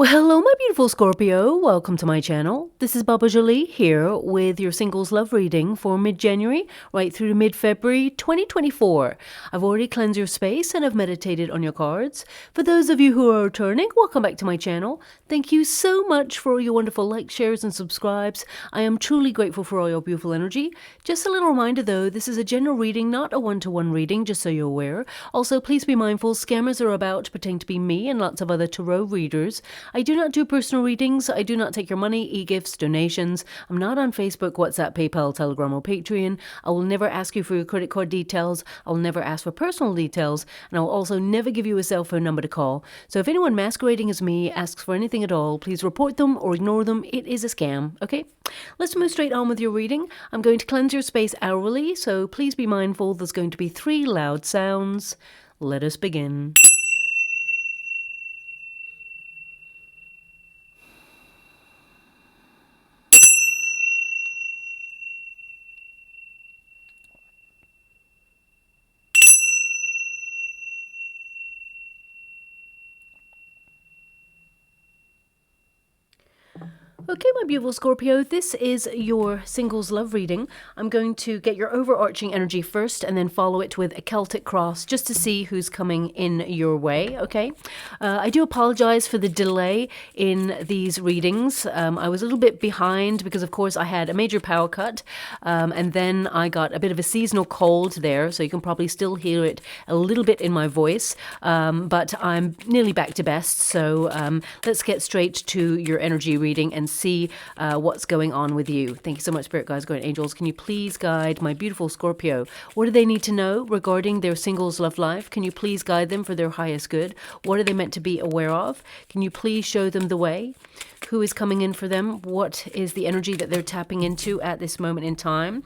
Well, hello, my beautiful Scorpio. Welcome to my channel. This is Baba Jolie here with your singles love reading for mid-January right through to mid-February 2024. I've already cleansed your space and I've meditated on your cards. For those of you who are returning, welcome back to my channel. Thank you so much for all your wonderful likes, shares, and subscribes. I am truly grateful for all your beautiful energy. Just a little reminder though, this is a general reading, not a one-to-one reading, just so you're aware. Also, please be mindful, scammers are about to pretend to be me and lots of other tarot readers. I do not do personal readings. I do not take your money, e-gifts, donations. I'm not on Facebook, WhatsApp, PayPal, Telegram, or Patreon. I will never ask you for your credit card details. I will never ask for personal details. And I will also never give you a cell phone number to call. So if anyone masquerading as me asks for anything at all, please report them or ignore them. It is a scam, okay? Let's move straight on with your reading. I'm going to cleanse your space hourly, so please be mindful there's going to be 3 loud sounds. Let us begin. Okay, my beautiful Scorpio, this is your singles love reading. I'm going to get your overarching energy first and then follow it with a Celtic cross just to see who's coming in your way, okay? I do apologize for the delay in these readings. I was a little bit behind because, of course, I had a major power cut and then I got a bit of a seasonal cold there, so you can probably still hear it a little bit in my voice, but I'm nearly back to best, so let's get straight to your energy reading and see what's going on with you. Thank you so much, Spirit Guides, Guardian Angels. Can you please guide my beautiful Scorpio? What do they need to know regarding their singles love life? Can you please guide them for their highest good? What are they meant to be aware of? Can you please show them the way? Who is coming in for them? What is the energy that they're tapping into at this moment in time?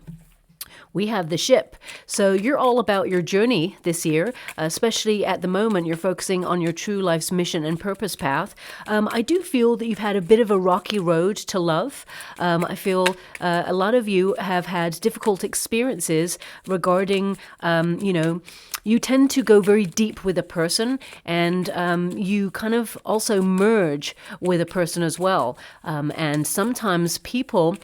We have the ship. So you're all about your journey this year, especially at the moment you're focusing on your true life's mission and purpose path. I do feel that you've had a bit of a rocky road to love. I feel a lot of you have had difficult experiences regarding, you tend to go very deep with a person and you kind of also merge with a person as well. And sometimes people,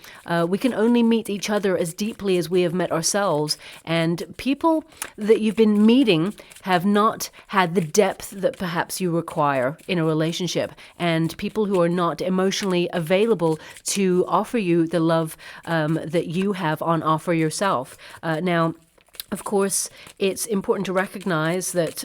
we can only meet each other as deeply as we have met ourselves, and people that you've been meeting have not had the depth that perhaps you require in a relationship, and people who are not emotionally available to offer you the love that you have on offer yourself. Now, of course, it's important to recognize that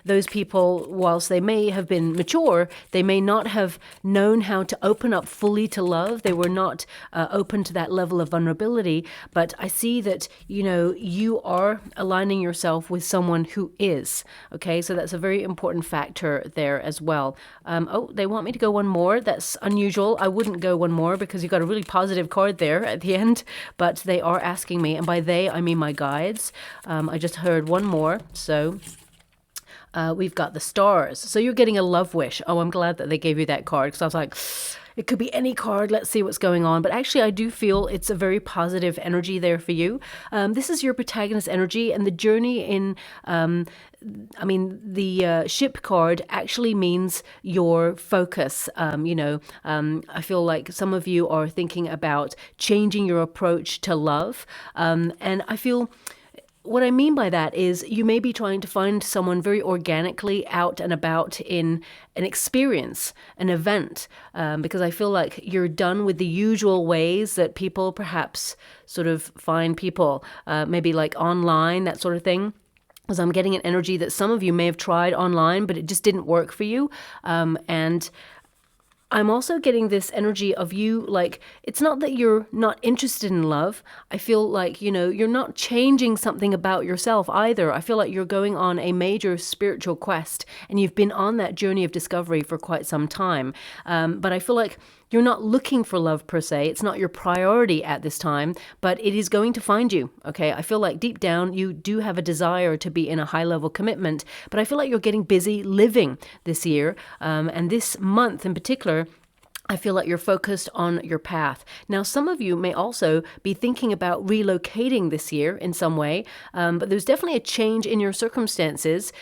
those people, whilst they may have been mature, they may not have known how to open up fully to love. They were not open to that level of vulnerability. But I see that, you are aligning yourself with someone who is. Okay, so that's a very important factor there as well. Oh, they want me to go one more. That's unusual. I wouldn't go one more because you got a really positive card there at the end. But they are asking me, and by they, I mean my guides. I just heard one more, so we've got the stars. So you're getting a love wish. Oh, I'm glad that they gave you that card because I was like, it could be any card. Let's see what's going on. But actually, I do feel it's a very positive energy there for you. This is your protagonist energy, and the journey in the ship card actually means your focus. I feel like some of you are thinking about changing your approach to love. And I feel what I mean by that is you may be trying to find someone very organically out and about in an experience, an event, because I feel like you're done with the usual ways that people perhaps sort of find people, maybe like online, that sort of thing. Because I'm getting an energy that some of you may have tried online, but it just didn't work for you. And I'm also getting this energy of you, like, it's not that you're not interested in love. I feel like, you're not changing something about yourself either. I feel like you're going on a major spiritual quest and you've been on that journey of discovery for quite some time. But I feel like you're not looking for love per se. It's not your priority at this time, but it is going to find you, okay? I feel like deep down you do have a desire to be in a high-level commitment, but I feel like you're getting busy living this year. And this month in particular, I feel like you're focused on your path. Now, some of you may also be thinking about relocating this year in some way, but there's definitely a change in your circumstances.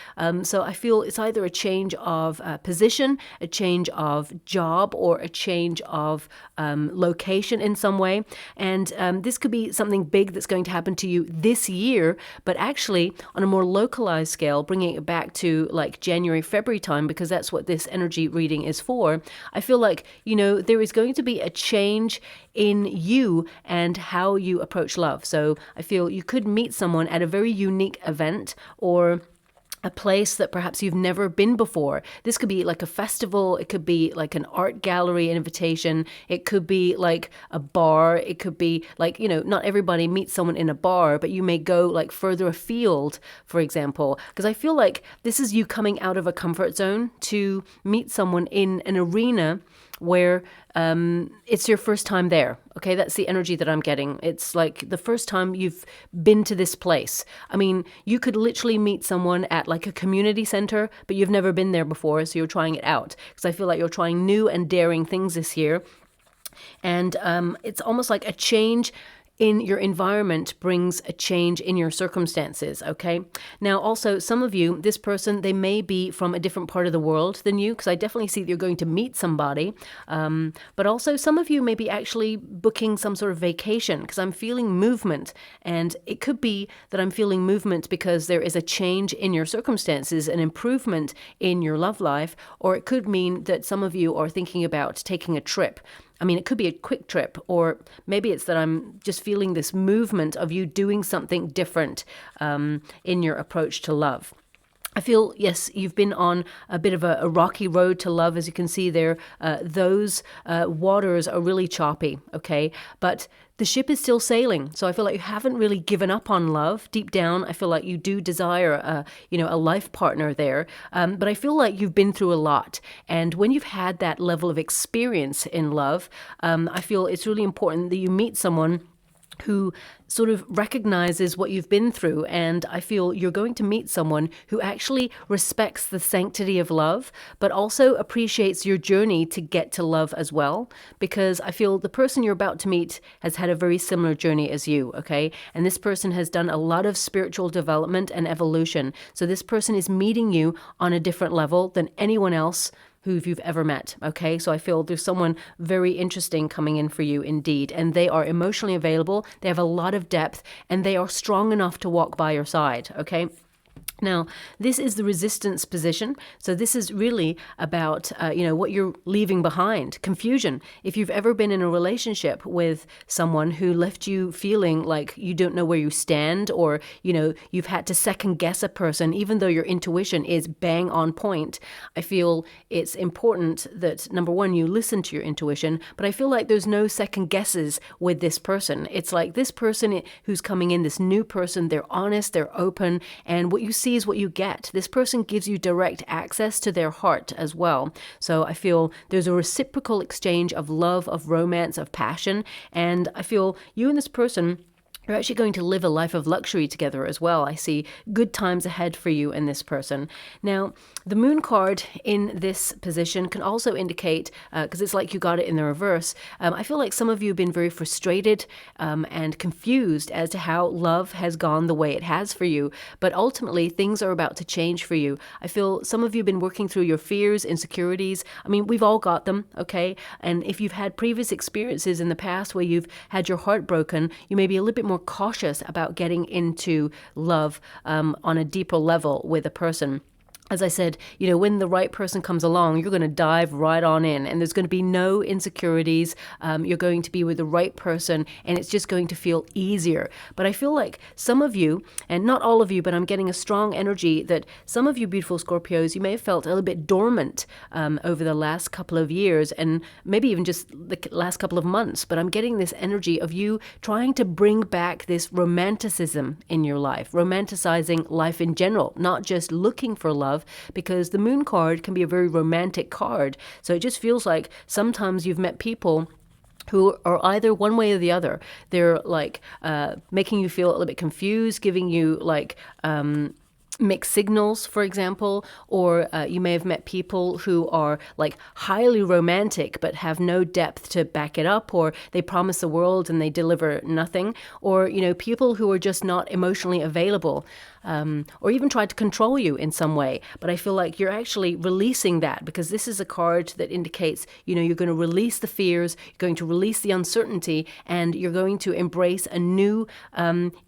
So I feel it's either a change of position, a change of job, or a change of location in some way. And this could be something big that's going to happen to you this year, but actually on a more localized scale, bringing it back to like January, February time, because that's what this energy reading is for. I feel like, there is going to be a change in you and how you approach love. So I feel you could meet someone at a very unique event or a place that perhaps you've never been before. This could be like a festival. It could be like an art gallery invitation. It could be like a bar. It could be like, not everybody meets someone in a bar, but you may go like further afield, for example, because I feel like this is you coming out of a comfort zone to meet someone in an arena where it's your first time there. Okay, that's the energy that I'm getting. It's like the first time you've been to this place. I mean, you could literally meet someone at like a community center, but you've never been there before, so you're trying it out. Because I feel like you're trying new and daring things this year. And it's almost like a change in your environment brings a change in your circumstances, okay? Now, also, some of you, this person, they may be from a different part of the world than you, because I definitely see that you're going to meet somebody. But also, some of you may be actually booking some sort of vacation, because I'm feeling movement. And it could be that I'm feeling movement because there is a change in your circumstances, an improvement in your love life, or it could mean that some of you are thinking about taking a trip. I mean, it could be a quick trip, or maybe it's that I'm just feeling this movement of you doing something different in your approach to love. I feel, yes, you've been on a bit of a rocky road to love. As you can see there, those waters are really choppy, okay? But the ship is still sailing. So I feel like you haven't really given up on love. Deep down, I feel like you do desire a life partner there. But I feel like you've been through a lot. And when you've had that level of experience in love, I feel it's really important that you meet someone who sort of recognizes what you've been through. And I feel you're going to meet someone who actually respects the sanctity of love, but also appreciates your journey to get to love as well. Because I feel the person you're about to meet has had a very similar journey as you, okay? And this person has done a lot of spiritual development and evolution. So this person is meeting you on a different level than anyone else who you've ever met, okay? So I feel there's someone very interesting coming in for you indeed, and they are emotionally available, they have a lot of depth, and they are strong enough to walk by your side, okay? Now, this is the resistance position. So this is really about, what you're leaving behind. Confusion. If you've ever been in a relationship with someone who left you feeling like you don't know where you stand, or, you've had to second guess a person, even though your intuition is bang on point, I feel it's important that, number one, you listen to your intuition, but I feel like there's no second guesses with this person. It's like this person who's coming in, this new person, they're honest, they're open, and what you see is what you get. This person gives you direct access to their heart as well. So I feel there's a reciprocal exchange of love, of romance, of passion. And I feel you and this person, you're actually going to live a life of luxury together as well. I see good times ahead for you and this person. Now, the moon card in this position can also indicate, because it's like you got it in the reverse, I feel like some of you have been very frustrated and confused as to how love has gone the way it has for you. But ultimately, things are about to change for you. I feel some of you have been working through your fears, insecurities. I mean, we've all got them, okay? And if you've had previous experiences in the past where you've had your heart broken, you may be a little bit more cautious about getting into love on a deeper level with a person. As I said, when the right person comes along, you're going to dive right on in, and there's going to be no insecurities. You're going to be with the right person, and it's just going to feel easier. But I feel like some of you, and not all of you, but I'm getting a strong energy that some of you beautiful Scorpios, you may have felt a little bit dormant over the last couple of years, and maybe even just the last couple of months. But I'm getting this energy of you trying to bring back this romanticism in your life, romanticizing life in general, not just looking for love, because the moon card can be a very romantic card. So it just feels like sometimes you've met people who are either one way or the other. They're like making you feel a little bit confused, giving you like mixed signals, for example, or you may have met people who are like highly romantic but have no depth to back it up, or they promise the world and they deliver nothing, or, you know, people who are just not emotionally available, or even try to control you in some way. But I feel like you're actually releasing that, because this is a card that indicates, you know, you're going to release the fears, you're going to release the uncertainty, and you're going to embrace a new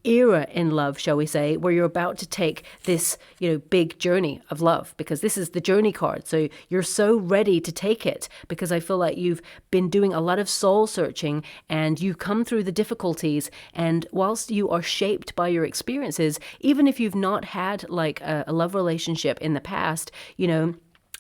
era in love, shall we say, where you're about to take this, you know, big journey of love, because this is the journey card. So you're so ready to take it, because I feel like you've been doing a lot of soul searching and you come through the difficulties. And whilst you are shaped by your experiences, even if you've not had like a love relationship in the past, you know,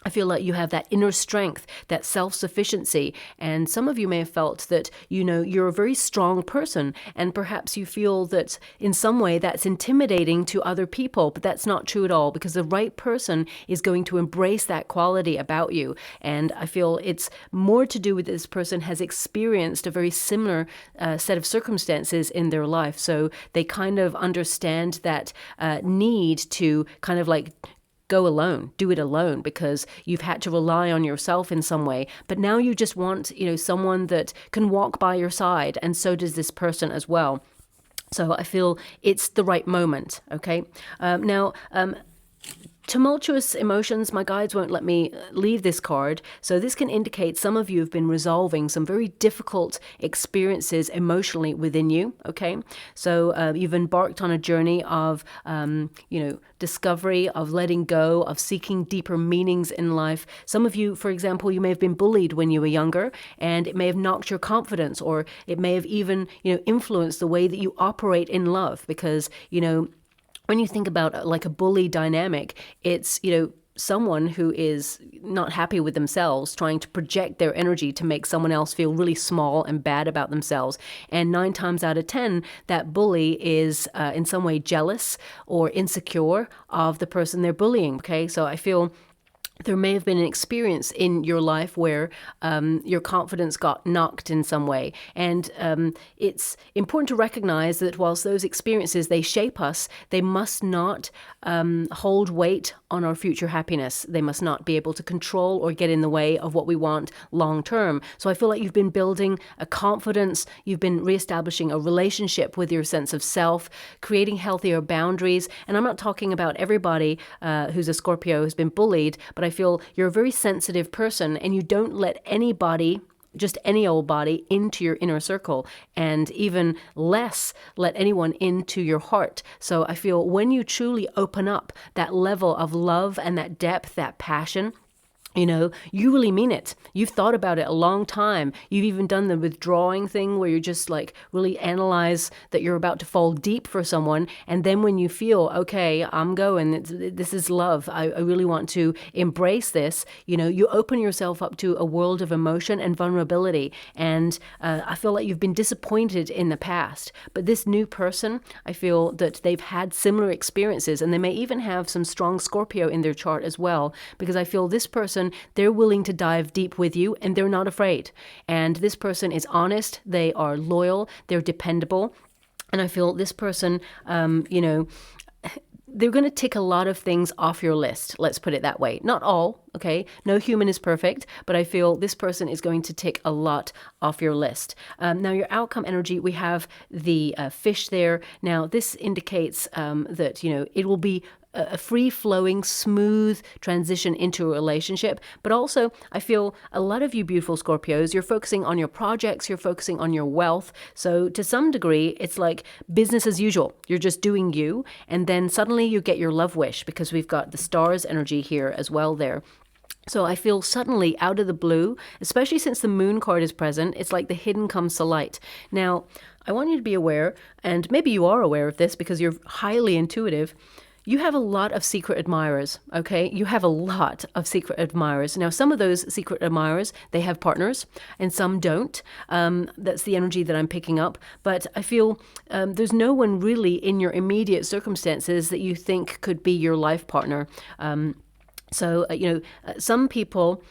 I feel like you have that inner strength, that self-sufficiency. And some of you may have felt that, you know, you're a very strong person, and perhaps you feel that in some way that's intimidating to other people, but that's not true at all, because the right person is going to embrace that quality about you. And I feel it's more to do with this person has experienced a very similar set of circumstances in their life. So they kind of understand that need to kind of like go alone, do it alone, because you've had to rely on yourself in some way. But now you just want, you know, someone that can walk by your side, and so does this person as well. So I feel it's the right moment, okay? Tumultuous emotions, my guides won't let me leave this card. So this can indicate some of you have been resolving some very difficult experiences emotionally within you, okay? So you've embarked on a journey of, you know, discovery, of letting go, of seeking deeper meanings in life. Some of you, for example, you may have been bullied when you were younger, and it may have knocked your confidence, or it may have even, you know, influenced the way that you operate in love, because, you know, when you think about like a bully dynamic, it's, you know, someone who is not happy with themselves trying to project their energy to make someone else feel really small and bad about themselves. And 9 times out of 10, that bully is in some way jealous or insecure of the person they're bullying. Okay, so I feel there may have been an experience in your life where your confidence got knocked in some way. And it's important to recognize that whilst those experiences, they shape us, they must not hold weight on our future happiness. They must not be able to control or get in the way of what we want long term. So I feel like you've been building a confidence, you've been reestablishing a relationship with your sense of self, creating healthier boundaries. And I'm not talking about everybody who's a Scorpio who's been bullied, but I feel you're a very sensitive person, and you don't let anybody, just any old body, into your inner circle, and even less let anyone into your heart. So I feel when you truly open up that level of love and that depth, that passion, you know, you really mean it. You've thought about it a long time. You've even done the withdrawing thing where you just like really analyze that you're about to fall deep for someone. And then when you feel, okay, I'm going, this is love, I really want to embrace this, you know, you open yourself up to a world of emotion and vulnerability. And I feel like you've been disappointed in the past. But this new person, I feel that they've had similar experiences, and they may even have some strong Scorpio in their chart as well, because I feel this person, they're willing to dive deep with you, and they're not afraid. And this person is honest, they are loyal, they're dependable. And I feel this person, you know, they're going to tick a lot of things off your list. Let's put it that way. Not all, okay? No human is perfect, but I feel this person is going to tick a lot off your list. Now, your outcome energy, we have the fish there. Now, this indicates that, you know, it will be a free-flowing, smooth transition into a relationship. But also, I feel a lot of you beautiful Scorpios, you're focusing on your projects, you're focusing on your wealth. So to some degree, it's like business as usual. You're just doing you, and then suddenly you get your love wish, because we've got the stars energy here as well there. So I feel suddenly out of the blue, especially since the moon card is present, it's like the hidden comes to light. Now, I want you to be aware, and maybe you are aware of this because you're highly intuitive, you have a lot of secret admirers, okay? You have a lot of secret admirers. Now, some of those secret admirers, they have partners, and some don't. That's the energy that I'm picking up. But I feel there's no one really in your immediate circumstances that you think could be your life partner. You know, some people,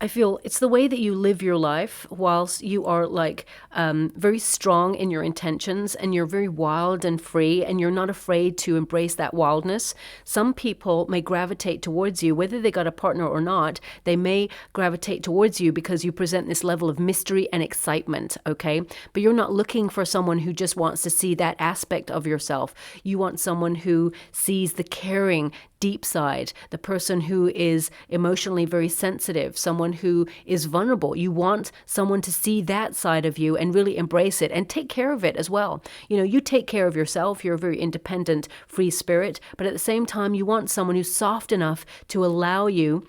I feel it's the way that you live your life whilst you are like very strong in your intentions and you're very wild and free and you're not afraid to embrace that wildness. Some people may gravitate towards you, whether they got a partner or not, they may gravitate towards you because you present this level of mystery and excitement, okay? But you're not looking for someone who just wants to see that aspect of yourself. You want someone who sees the caring, deep side, the person who is emotionally very sensitive, someone who is vulnerable. You want someone to see that side of you and really embrace it and take care of it as well. You know, you take care of yourself. You're a very independent, free spirit, but at the same time, you want someone who's soft enough to allow you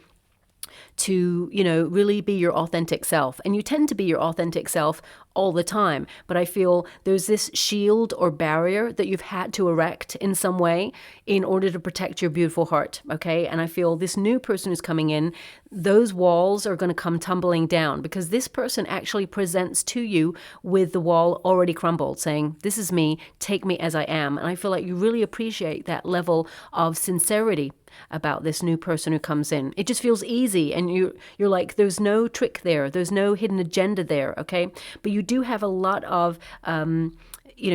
to, you know, really be your authentic self. And you tend to be your authentic self all the time. But I feel there's this shield or barrier that you've had to erect in some way in order to protect your beautiful heart. Okay. And I feel this new person who's coming in, those walls are going to come tumbling down because this person actually presents to you with the wall already crumbled, saying, this is me, take me as I am. And I feel like you really appreciate that level of sincerity about this new person who comes in. It just feels easy and you're like, there's no trick there. There's no hidden agenda there. Okay. But you do have a lot of,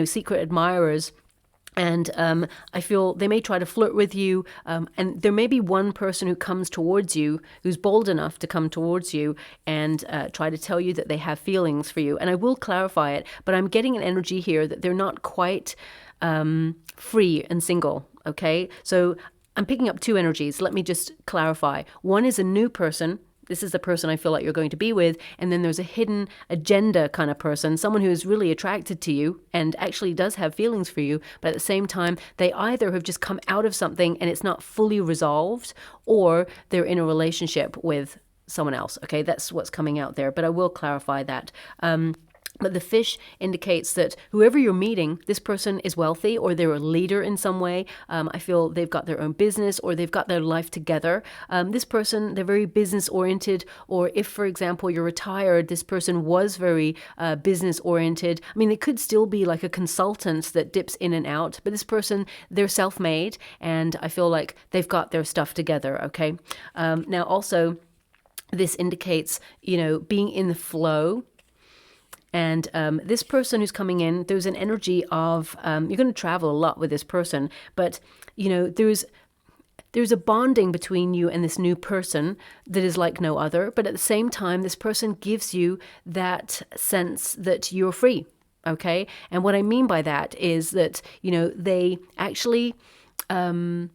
secret admirers. And I feel they may try to flirt with you. And there may be one person who comes towards you, who's bold enough to come towards you and try to tell you that they have feelings for you. And I will clarify it, but I'm getting an energy here that they're not quite free and single. Okay. So I'm picking up two energies. Let me just clarify. One is a new person. This is the person I feel like you're going to be with. And then there's a hidden agenda kind of person, someone who is really attracted to you and actually does have feelings for you. But at the same time, they either have just come out of something and it's not fully resolved, or they're in a relationship with someone else. Okay, that's what's coming out there. But I will clarify that. But the fish indicates that whoever you're meeting, this person is wealthy or they're a leader in some way. I feel they've got their own business or they've got their life together. This person, they're very business oriented. Or if, for example, you're retired, this person was very business oriented. I mean, they could still be like a consultant that dips in and out. But this person, they're self-made. And I feel like they've got their stuff together. Okay. Now, also, this indicates, being in the flow. And this person who's coming in, there's an energy of, you're going to travel a lot with this person, but, there's a bonding between you and this new person that is like no other. But at the same time, this person gives you that sense that you're free. Okay. And what I mean by that is that, they actually kind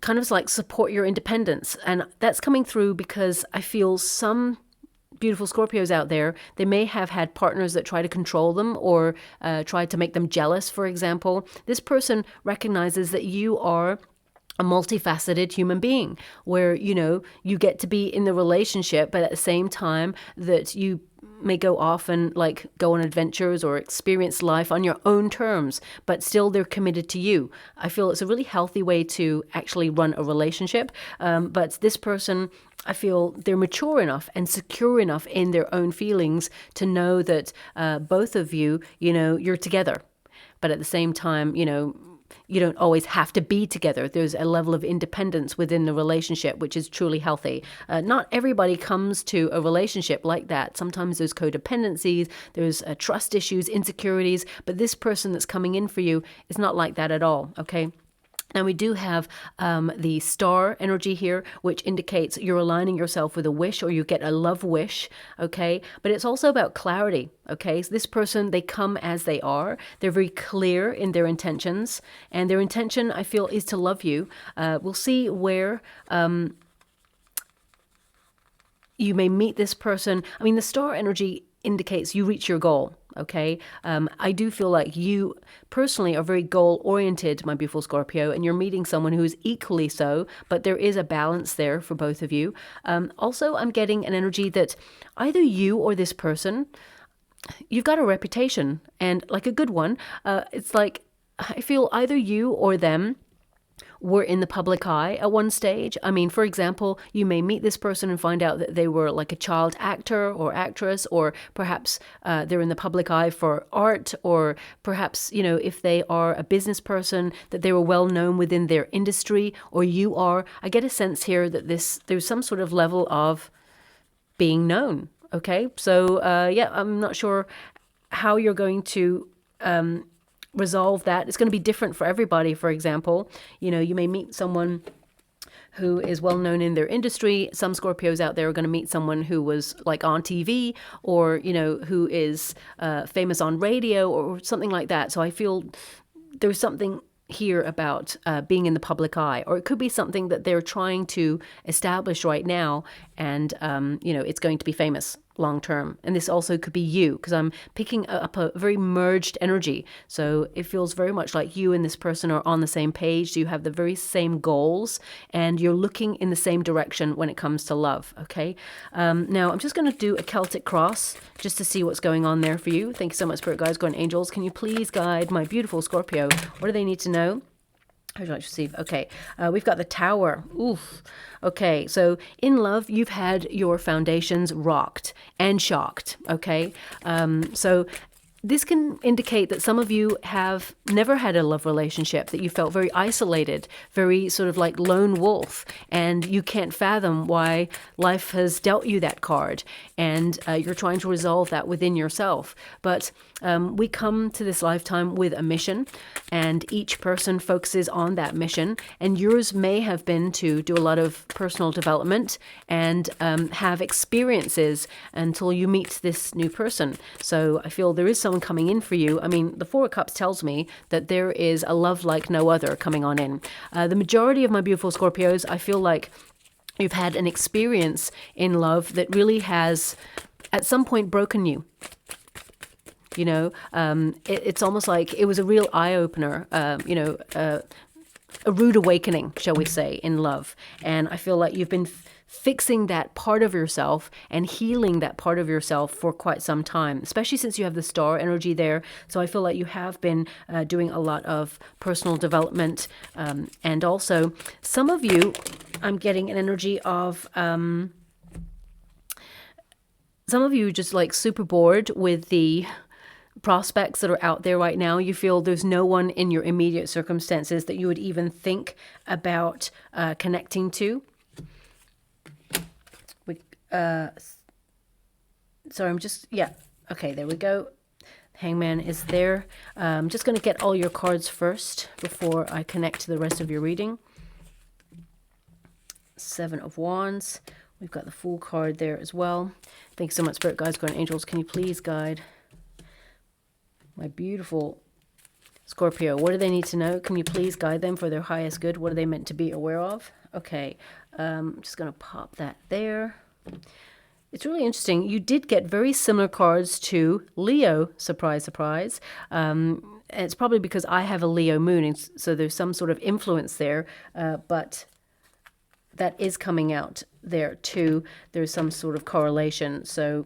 of like support your independence. And that's coming through because I feel some beautiful Scorpios out there, they may have had partners that try to control them or try to make them jealous, for example. This person recognizes that you are a multifaceted human being where, you get to be in the relationship, but at the same time that you may go off and like go on adventures or experience life on your own terms, but still they're committed to you. I feel it's a really healthy way to actually run a relationship. But this person, I feel they're mature enough and secure enough in their own feelings to know that both of you, you're together. But at the same time, you don't always have to be together. There's a level of independence within the relationship, which is truly healthy. Not everybody comes to a relationship like that. Sometimes there's codependencies, there's trust issues, insecurities, but this person that's coming in for you is not like that at all, okay? Now we do have the star energy here, which indicates you're aligning yourself with a wish or you get a love wish, okay? But it's also about clarity, okay? So this person, they come as they are. They're very clear in their intentions. And their intention, I feel, is to love you. We'll see where you may meet this person. I mean, the star energy indicates you reach your goal. Okay. I do feel like you personally are very goal oriented, my beautiful Scorpio, and you're meeting someone who is equally so, but there is a balance there for both of you. Also, I'm getting an energy that either you or this person, you've got a reputation and like a good one. It's like, I feel either you or them were in the public eye at one stage. I mean, for example, you may meet this person and find out that they were like a child actor or actress, or perhaps they're in the public eye for art, or perhaps, you know, if they are a business person, that they were well known within their industry, or you are. I get a sense here that there's some sort of level of being known. Okay, so yeah, I'm not sure how you're going to resolve that. It's going to be different for everybody. For example, you know, you may meet someone who is well known in their industry. Some Scorpios out there are going to meet someone who was like on TV, or, you know, who is famous on radio or something like that. So I feel there's something here about being in the public eye, or it could be something that they're trying to establish right now, and you know, it's going to be famous long term. And this also could be you, because I'm picking up a very merged energy. So it feels very much like you and this person are on the same page. You have the very same goals, and you're looking in the same direction when it comes to love. Okay. Now I'm just going to do a Celtic cross just to see what's going on there for you. Thank you so much, Spirit Guides, Guardian Angels. Can you please guide my beautiful Scorpio? What do they need to know? How would you like to receive? Okay, we've got the Tower. Oof. Okay, so in love, you've had your foundations rocked and shocked. Okay, so this can indicate that some of you have never had a love relationship, that you felt very isolated, very sort of like lone wolf, and you can't fathom why life has dealt you that card, and you're trying to resolve that within yourself. But we come to this lifetime with a mission, and each person focuses on that mission, and yours may have been to do a lot of personal development and have experiences until you meet this new person. So I feel there is someone coming in for you. I mean, the Four of Cups tells me that there is a love like no other coming on in. The majority of my beautiful Scorpios, I feel like you've had an experience in love that really has at some point broken you. You know, it's almost like it was a real eye-opener, you know, a rude awakening, shall we say, in love. And I feel like you've been fixing that part of yourself and healing that part of yourself for quite some time, especially since you have the star energy there. So I feel like you have been doing a lot of personal development. And also, some of you, I'm getting an energy of... some of you just like super bored with the prospects that are out there right now. You feel there's no one in your immediate circumstances that you would even think about connecting to. Sorry, I'm just, yeah. Okay, there we go. Hangman is there. I'm just going to get all your cards first before I connect to the rest of your reading. Seven of Wands. We've got the Fool card there as well. Thanks so much, Spirit Guides, Guardian Angels. Can you please guide my beautiful Scorpio? What do they need to know? Can you please guide them for their highest good? What are they meant to be aware of? Okay, I'm just going to pop that there. It's really interesting. You did get very similar cards to Leo, surprise, surprise. And it's probably because I have a Leo moon, and so there's some sort of influence there, but that is coming out there too. There's some sort of correlation. So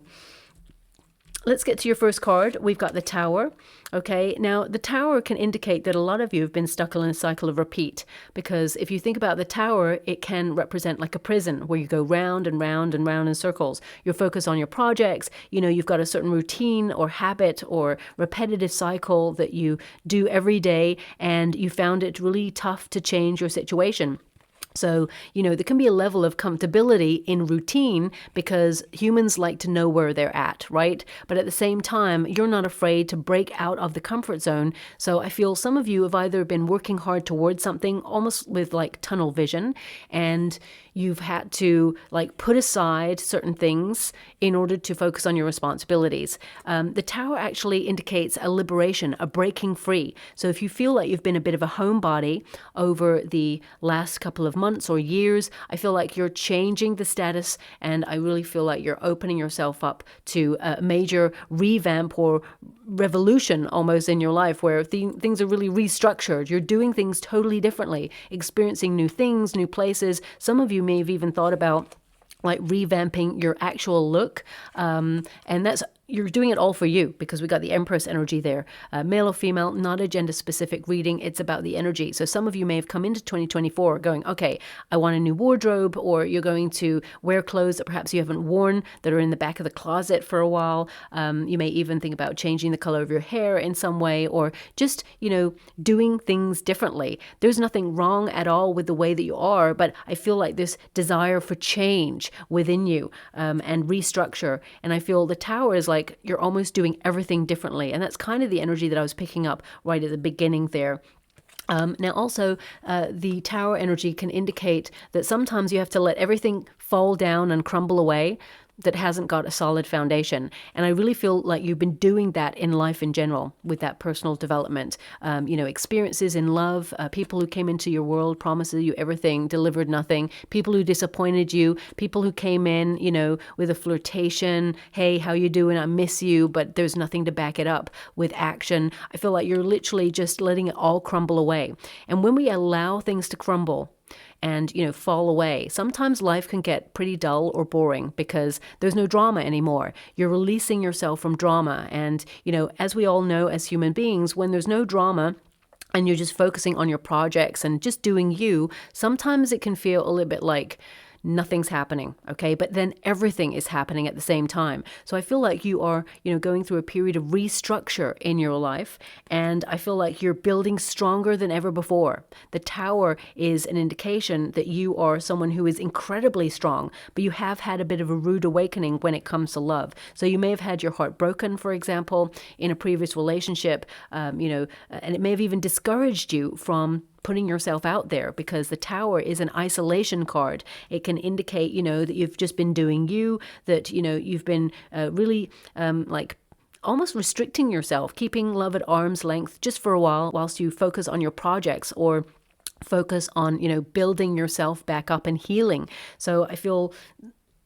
let's get to your first card. We've got the Tower. Okay, now the Tower can indicate that a lot of you have been stuck in a cycle of repeat, because if you think about the Tower, it can represent like a prison where you go round and round and round in circles. You're focused on your projects, you know, you've got a certain routine or habit or repetitive cycle that you do every day, and you found it really tough to change your situation. So, you know, there can be a level of comfortability in routine because humans like to know where they're at, right? But at the same time, you're not afraid to break out of the comfort zone. So I feel some of you have either been working hard towards something almost with like tunnel vision, and you've had to like put aside certain things in order to focus on your responsibilities. The Tower actually indicates a liberation, a breaking free. So if you feel like you've been a bit of a homebody over the last couple of months or years, I feel like you're changing the status, and I really feel like you're opening yourself up to a major revamp or revolution almost in your life, where things are really restructured. You're doing things totally differently, experiencing new things, new places. Some of you may have even thought about like revamping your actual look, and that's you're doing it all for you, because we got the Empress energy there. Male or female, not a gender-specific reading. It's about the energy. So some of you may have come into 2024 going, okay, I want a new wardrobe, or you're going to wear clothes that perhaps you haven't worn that are in the back of the closet for a while. You may even think about changing the color of your hair in some way, or just, doing things differently. There's nothing wrong at all with the way that you are, but I feel like this desire for change within you and restructure. And I feel the Tower is like you're almost doing everything differently. And that's kind of the energy that I was picking up right at the beginning there. Now also, the Tower energy can indicate that sometimes you have to let everything fall down and crumble away that hasn't got a solid foundation. And I really feel like you've been doing that in life in general with that personal development. Experiences in love, people who came into your world, promised you everything, delivered nothing, people who disappointed you, people who came in, with a flirtation, hey, how you doing? I miss you, but there's nothing to back it up with action. I feel like you're literally just letting it all crumble away. And when we allow things to crumble, and, fall away, sometimes life can get pretty dull or boring because there's no drama anymore. You're releasing yourself from drama. And, as we all know as human beings, when there's no drama, and you're just focusing on your projects and just doing you, sometimes it can feel a little bit like nothing's happening, okay? But then everything is happening at the same time. So I feel like you are, going through a period of restructure in your life, and I feel like you're building stronger than ever before. The Tower is an indication that you are someone who is incredibly strong, but you have had a bit of a rude awakening when it comes to love. So you may have had your heart broken, for example, in a previous relationship, and it may have even discouraged you from putting yourself out there, because the Tower is an isolation card. It can indicate, that you've just been doing you, that, you've been really almost restricting yourself, keeping love at arm's length just for a while whilst you focus on your projects or focus on, building yourself back up and healing. So I feel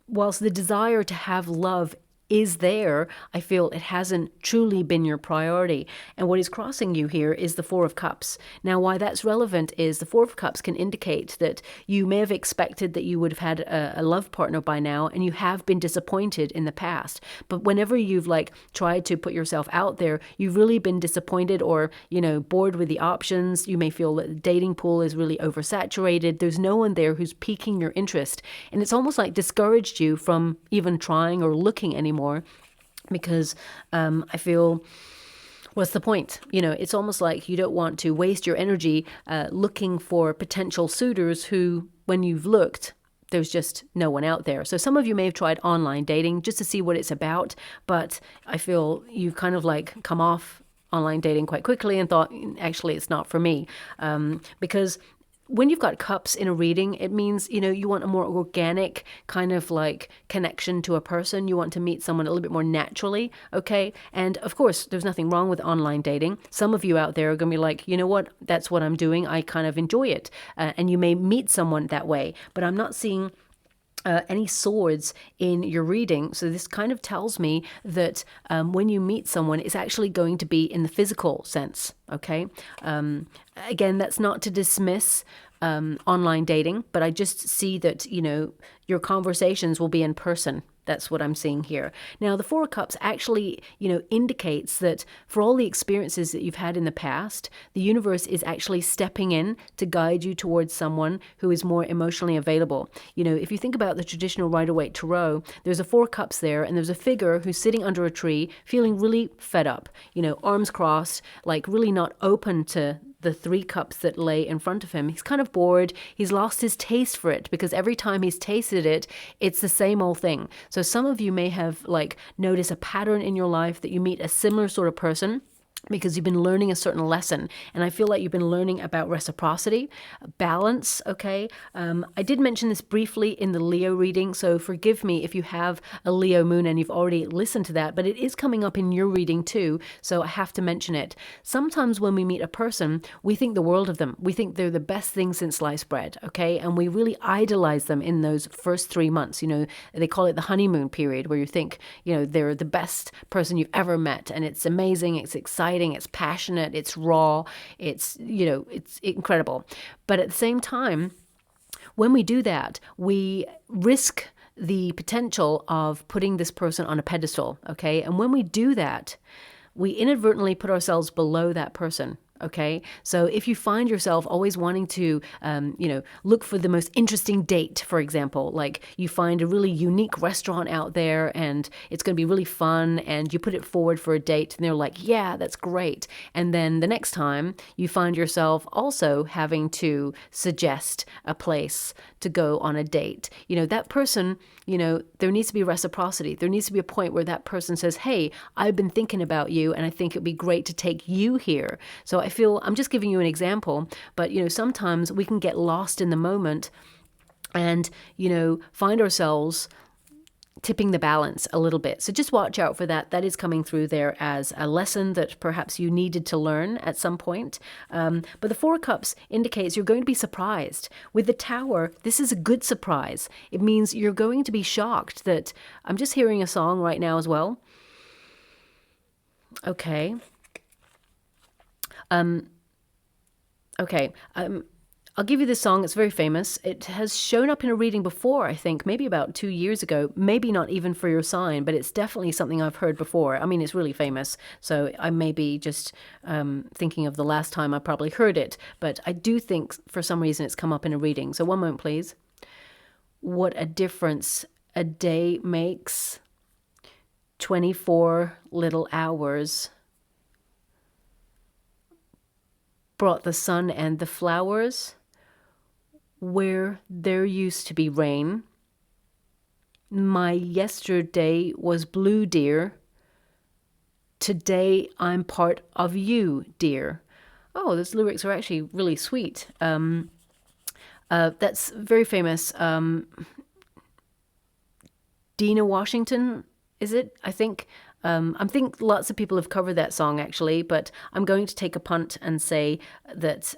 whilst the desire to have love is there, I feel it hasn't truly been your priority. And what is crossing you here is the Four of Cups. Now, why that's relevant is the Four of Cups can indicate that you may have expected that you would have had a love partner by now, and you have been disappointed in the past. But whenever you've tried to put yourself out there, you've really been disappointed or, bored with the options. You may feel that the dating pool is really oversaturated. There's no one there who's piquing your interest. And it's almost like discouraged you from even trying or looking anymore. Because I feel, what's the point? It's almost like you don't want to waste your energy looking for potential suitors who, when you've looked, there's just no one out there. So some of you may have tried online dating just to see what it's about, but I feel you've kind of come off online dating quite quickly and thought, actually, it's not for me. Because when you've got cups in a reading, it means, you want a more organic kind of connection to a person. You want to meet someone a little bit more naturally, okay? And of course, there's nothing wrong with online dating. Some of you out there are going to be like, you know what, that's what I'm doing. I kind of enjoy it. And you may meet someone that way, but I'm not seeing any swords in your reading. So this kind of tells me that when you meet someone, it's actually going to be in the physical sense, okay? Again, that's not to dismiss online dating, but I just see that, your conversations will be in person. That's what I'm seeing here. Now, the Four of Cups actually, indicates that for all the experiences that you've had in the past, the universe is actually stepping in to guide you towards someone who is more emotionally available. If you think about the traditional Rider-Waite Tarot, there's a Four of Cups there, and there's a figure who's sitting under a tree, feeling really fed up, arms crossed, really not open to the three cups that lay in front of him. He's kind of bored. He's lost his taste for it because every time he's tasted it, it's the same old thing. So some of you may have noticed a pattern in your life that you meet a similar sort of person because you've been learning a certain lesson. And I feel like you've been learning about reciprocity, balance, okay? I did mention this briefly in the Leo reading, so forgive me if you have a Leo moon and you've already listened to that, but it is coming up in your reading too, so I have to mention it. Sometimes when we meet a person, we think the world of them. We think they're the best thing since sliced bread, okay? And we really idolize them in those first 3 months. They call it the honeymoon period, where you think, they're the best person you've ever met, and it's amazing, it's exciting, it's passionate, it's raw, it's incredible. But at the same time, when we do that, we risk the potential of putting this person on a pedestal, okay? And when we do that, we inadvertently put ourselves below that person. Okay, so if you find yourself always wanting to, look for the most interesting date, for example, like you find a really unique restaurant out there and it's going to be really fun and you put it forward for a date and they're like, yeah, that's great. And then the next time you find yourself also having to suggest a place to go on a date. That person, there needs to be reciprocity. There needs to be a point where that person says, hey, I've been thinking about you and I think it'd be great to take you here. So I feel I'm just giving you an example, but sometimes we can get lost in the moment and find ourselves tipping the balance a little bit. So just watch out for that. That is coming through there as a lesson that perhaps you needed to learn at some point. But the Four of Cups indicates you're going to be surprised. With the Tower, this is a good surprise. It means you're going to be shocked that I'm just hearing a song right now as well. Okay. I'll give you this song. It's very famous. It has shown up in a reading before, I think, maybe about 2 years ago. Maybe not even for your sign, but it's definitely something I've heard before. I mean, it's really famous, so I may be just thinking of the last time I probably heard it. But I do think for some reason it's come up in a reading. So one moment, please. What a difference a day makes. 24 little hours brought the sun and the flowers where there used to be rain. My yesterday was blue, dear. Today I'm part of you, dear. Oh, those lyrics are actually really sweet. That's very famous. Dina Washington, is it? I think lots of people have covered that song actually, but I'm going to take a punt and say that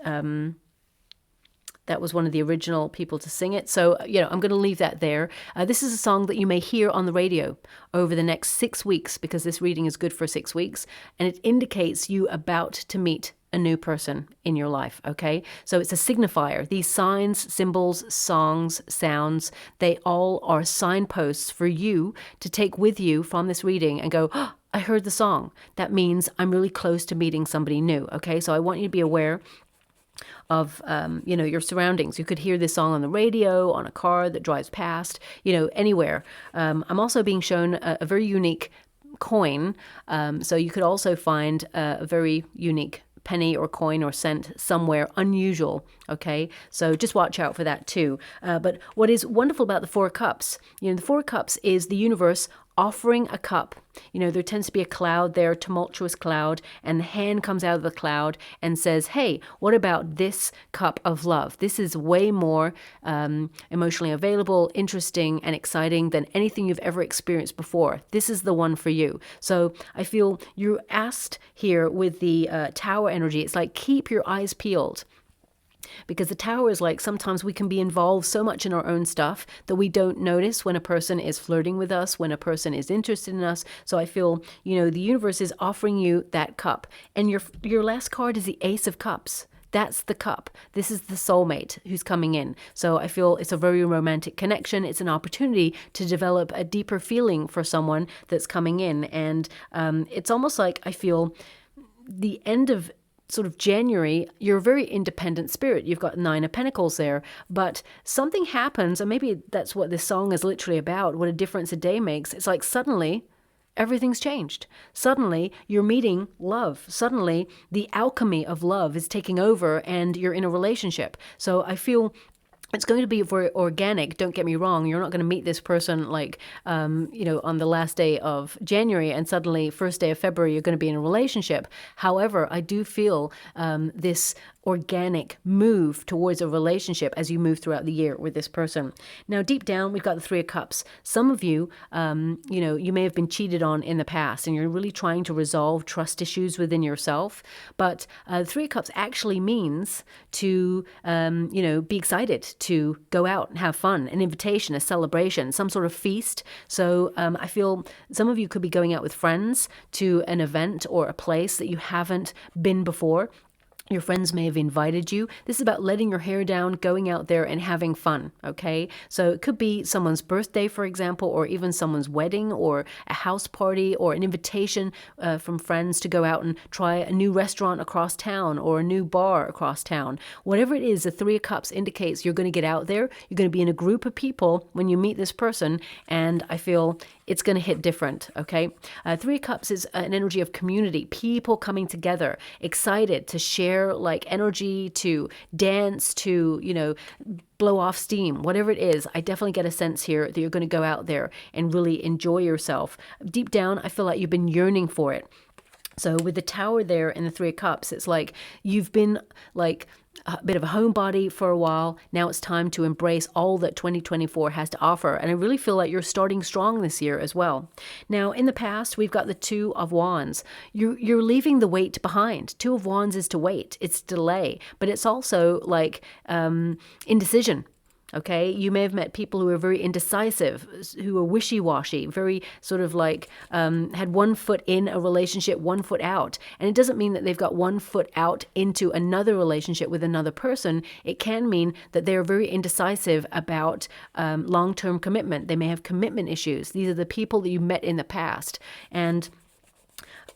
that was one of the original people to sing it. So, I'm going to leave that there. This is a song that you may hear on the radio over the next 6 weeks because this reading is good for 6 weeks and it indicates you about to meet a new person in your life, okay? So it's a signifier. These signs, symbols, songs, sounds, they all are signposts for you to take with you from this reading and go, oh, I heard the song. That means I'm really close to meeting somebody new, okay? So I want you to be aware of, your surroundings. You could hear this song on the radio, on a car that drives past, anywhere. I'm also being shown a very unique coin. So you could also find a very unique penny or coin or cent somewhere unusual, okay? So just watch out for that too. But what is wonderful about the Four of Cups, the Four of Cups is the universe offering a cup. There tends to be a cloud there, a tumultuous cloud, and the hand comes out of the cloud and says, hey, what about this cup of love? This is way more emotionally available, interesting, and exciting than anything you've ever experienced before. This is the one for you. So I feel you're asked here with the Tower energy. It's like, keep your eyes peeled. Because the Tower is like, sometimes we can be involved so much in our own stuff that we don't notice when a person is flirting with us, when a person is interested in us. So I feel, the universe is offering you that cup. And your last card is the Ace of Cups. That's the cup. This is the soulmate who's coming in. So I feel it's a very romantic connection. It's an opportunity to develop a deeper feeling for someone that's coming in. And it's almost like I feel the end of sort of January, you're a very independent spirit. You've got 9 of Pentacles there, but something happens, and maybe that's what this song is literally about, what a difference a day makes. It's like suddenly everything's changed. Suddenly you're meeting love. Suddenly the alchemy of love is taking over and you're in a relationship. So I feel it's going to be very organic. Don't get me wrong. You're not going to meet this person like, on the last day of January and suddenly first day of February, you're going to be in a relationship. However, I do feel this organic move towards a relationship as you move throughout the year with this person. Now, deep down, we've got the Three of Cups. Some of you, you may have been cheated on in the past and you're really trying to resolve trust issues within yourself. But the Three of Cups actually means to, be excited to go out and have fun, an invitation, a celebration, some sort of feast. So I feel some of you could be going out with friends to an event or a place that you haven't been before. Your friends may have invited you. This is about letting your hair down, going out there and having fun, okay? So it could be someone's birthday, for example, or even someone's wedding or a house party or an invitation from friends to go out and try a new restaurant across town or a new bar across town. Whatever it is, the Three of Cups indicates you're going to get out there. You're going to be in a group of people when you meet this person, and I feel it's going to hit different, okay? Three of Cups is an energy of community, people coming together, excited to share like energy, to dance, to, you know, blow off steam, whatever it is. I definitely get a sense here that you're going to go out there and really enjoy yourself. Deep down, I feel like you've been yearning for it. So with the Tower there and the Three of Cups, it's like you've been like a bit of a homebody for a while. Now it's time to embrace all that 2024 has to offer. And I really feel like you're starting strong this year as well. Now, in the past, we've got the Two of Wands. You're leaving the weight behind. Two of Wands is to wait. It's delay. But it's also like indecision. Okay, you may have met people who are very indecisive, who are wishy-washy, very sort of like had one foot in a relationship, one foot out. And it doesn't mean that they've got one foot out into another relationship with another person. It can mean that they're very indecisive about long-term commitment. They may have commitment issues. These are the people that you met in the past. And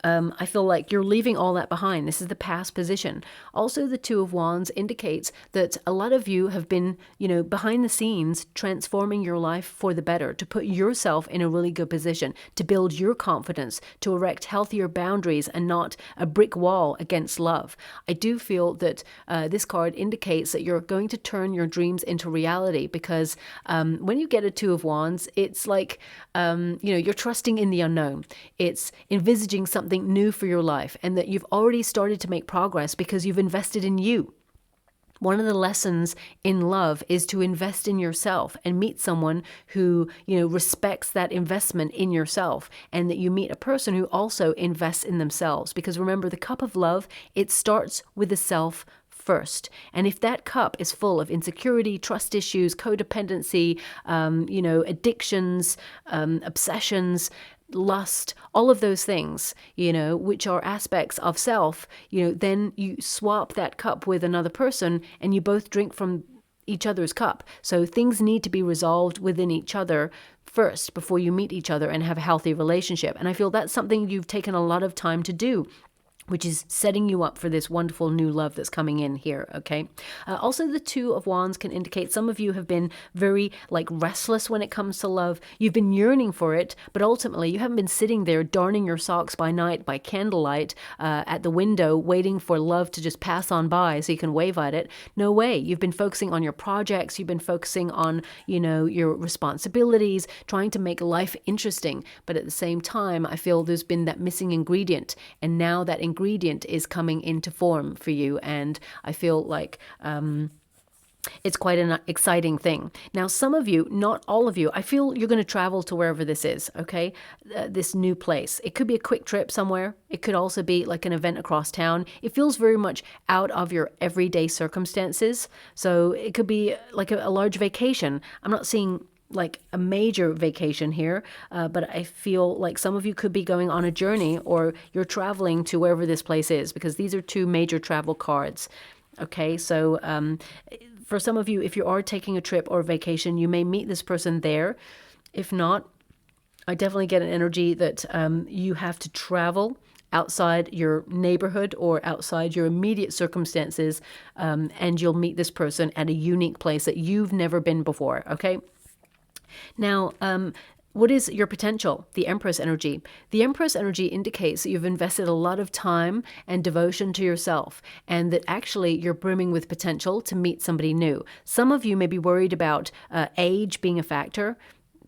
I feel like you're leaving all that behind. This is the past position. Also, the Two of Wands indicates that a lot of you have been, you know, behind the scenes transforming your life for the better, to put yourself in a really good position, to build your confidence, to erect healthier boundaries and not a brick wall against love. I do feel that this card indicates that you're going to turn your dreams into reality, because when you get a Two of Wands, it's like, you know, you're trusting in the unknown. It's envisaging something new for your life, and that you've already started to make progress because you've invested in you. One of the lessons in love is to invest in yourself and meet someone who, you know, respects that investment in yourself, and that you meet a person who also invests in themselves. Because remember, the cup of love, it starts with the self first. And if that cup is full of insecurity, trust issues, codependency, you know, addictions, obsessions, lust, all of those things, you know, which are aspects of self, you know, then you swap that cup with another person and you both drink from each other's cup. So things need to be resolved within each other first before you meet each other and have a healthy relationship. And I feel that's something you've taken a lot of time to do, which is setting you up for this wonderful new love that's coming in here, okay? Also, the Two of Wands can indicate some of you have been very, like, restless when it comes to love. You've been yearning for it, but ultimately you haven't been sitting there darning your socks by night, by candlelight, at the window, waiting for love to just pass on by so you can wave at it. No way. You've been focusing on your projects. You've been focusing on, you know, your responsibilities, trying to make life interesting. But at the same time, I feel there's been that missing ingredient, and now that ingredient is coming into form for you, and I feel like it's quite an exciting thing. Now, some of you, not all of you, I feel you're going to travel to wherever this is, okay? This new place. It could be a quick trip somewhere. It could also be like an event across town. It feels very much out of your everyday circumstances. So it could be like a large vacation. I'm not seeing like a major vacation here, but I feel like some of you could be going on a journey, or you're traveling to wherever this place is, because these are two major travel cards. Okay, so for some of you, if you are taking a trip or a vacation, you may meet this person there. If not, I definitely get an energy that you have to travel outside your neighborhood or outside your immediate circumstances, and you'll meet this person at a unique place that you've never been before, okay? Now, what is your potential? The Empress energy. The Empress energy indicates that you've invested a lot of time and devotion to yourself, and that actually you're brimming with potential to meet somebody new. Some of you may be worried about age being a factor.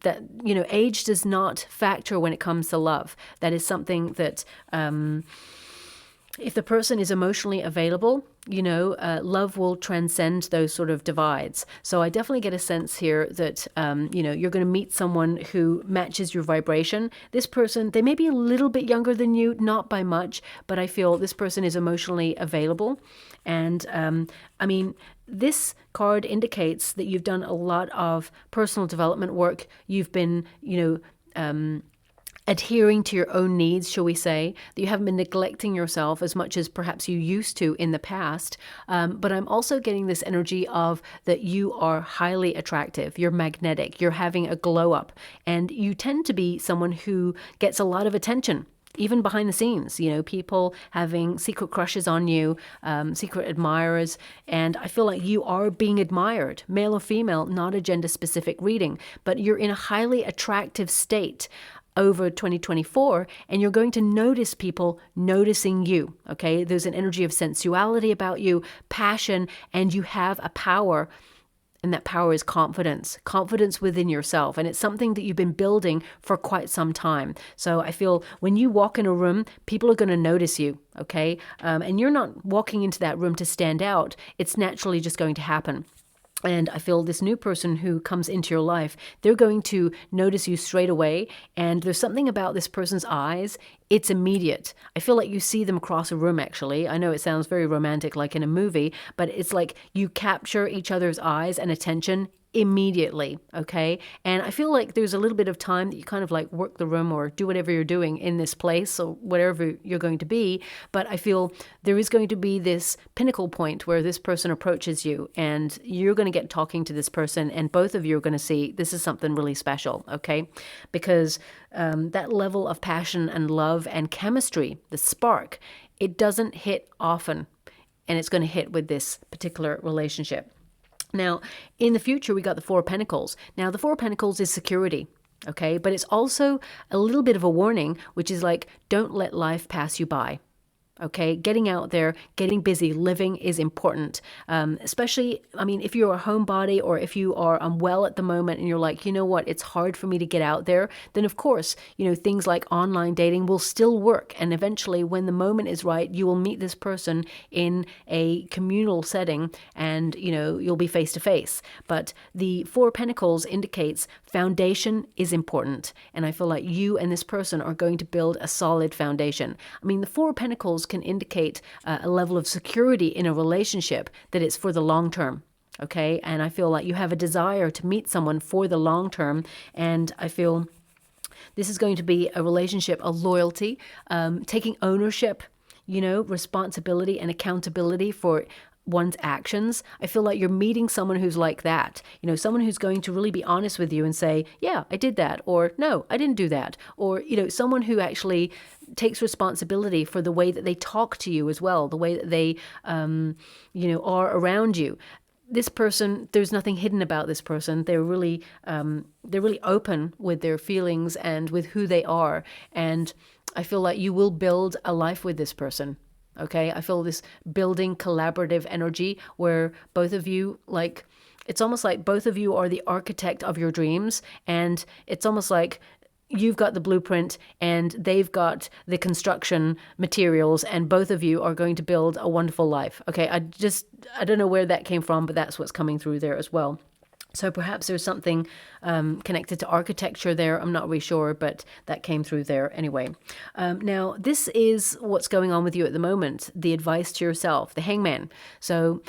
That, you know, age does not factor when it comes to love. That is something that if the person is emotionally available, you know, love will transcend those sort of divides. So I definitely get a sense here that, you know, you're going to meet someone who matches your vibration. This person, they may be a little bit younger than you, not by much, but I feel this person is emotionally available. And I mean, this card indicates that you've done a lot of personal development work. You've been, you know, adhering to your own needs, shall we say, that you haven't been neglecting yourself as much as perhaps you used to in the past. But I'm also getting this energy of that you are highly attractive, you're magnetic, you're having a glow up, and you tend to be someone who gets a lot of attention. Even behind the scenes, people having secret crushes on you, secret admirers, and I feel like you are being admired, male or female, not a gender specific reading, but you're in a highly attractive state over 2024, and you're going to notice people noticing you, okay? There's an energy of sensuality about you, passion, and you have a power, and that power is confidence within yourself, and it's something that you've been building for quite some time. So I feel when you walk in a room, people are going to notice you, okay? And you're not walking into that room to stand out. It's naturally just going to happen. And I feel this new person who comes into your life, they're going to notice you straight away. And there's something about this person's eyes. It's immediate. I feel like you see them across a room, actually. I know it sounds very romantic, like in a movie, but it's like you capture each other's eyes and attention immediately, okay? And I feel like there's a little bit of time that you kind of like work the room or do whatever you're doing in this place or whatever you're going to be. But I feel there is going to be this pinnacle point where this person approaches you and you're going to get talking to this person, and both of you are going to see this is something really special, okay? Because that level of passion and love and chemistry, the spark, it doesn't hit often, and it's going to hit with this particular relationship. Now, in the future, we got the Four of Pentacles. Now, the Four of Pentacles is security, okay? But it's also a little bit of a warning, which is like, don't let life pass you by. Okay, getting out there, getting busy, living is important. Especially, I mean, if you're a homebody or if you are unwell at the moment and you're like, you know what, it's hard for me to get out there, then of course, things like online dating will still work. And eventually, when the moment is right, you will meet this person in a communal setting and, you'll be face to face. But the Four of Pentacles indicates foundation is important. And I feel like you and this person are going to build a solid foundation. I mean, the Four of Pentacles can indicate a level of security in a relationship, that it's for the long term. Okay. And I feel like you have a desire to meet someone for the long term. And I feel this is going to be a relationship of loyalty, taking ownership, responsibility and accountability for one's actions. I feel like you're meeting someone who's like that, someone who's going to really be honest with you and say, yeah, I did that, or no, I didn't do that, or, someone who actually takes responsibility for the way that they talk to you as well, the way that they, are around you. This person, there's nothing hidden about this person. They're really open with their feelings and with who they are. And I feel like you will build a life with this person. Okay, I feel this building collaborative energy where both of you, it's almost like both of you are the architect of your dreams, and it's almost like you've got the blueprint and they've got the construction materials, and both of you are going to build a wonderful life. Okay, I don't know where that came from, but that's what's coming through there as well. So perhaps there's something connected to architecture there. I'm not really sure, but that came through there anyway. Now, this is what's going on with you at the moment, the advice to yourself, the Hangman. So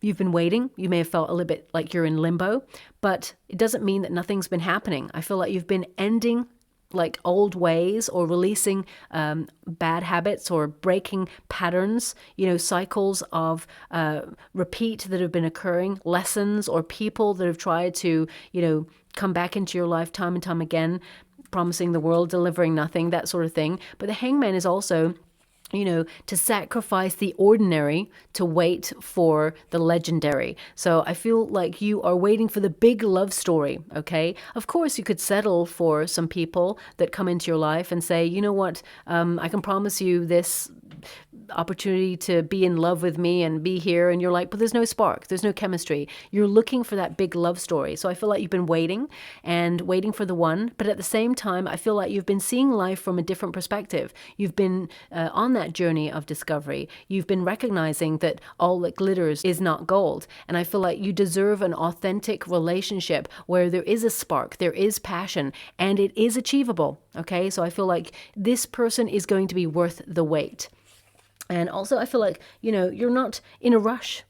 you've been waiting. You may have felt a little bit like you're in limbo, but it doesn't mean that nothing's been happening. I feel like you've been ending like old ways or releasing bad habits or breaking patterns, cycles of repeat that have been occurring, lessons or people that have tried to, come back into your life time and time again, promising the world, delivering nothing, that sort of thing. But the Hangman is also to sacrifice the ordinary to wait for the legendary. So I feel like you are waiting for the big love story, okay? Of course, you could settle for some people that come into your life and say, you know what, I can promise you this opportunity to be in love with me and be here, and you're like, but there's no spark, there's no chemistry. You're looking for that big love story. So I feel like you've been waiting for the one, but at the same time, I feel like you've been seeing life from a different perspective. You've been on that journey of discovery. You've been recognizing that all that glitters is not gold. And I feel like you deserve an authentic relationship where there is a spark, there is passion, and it is achievable. Okay, so I feel like this person is going to be worth the wait. And also, I feel like, you're not in a rush.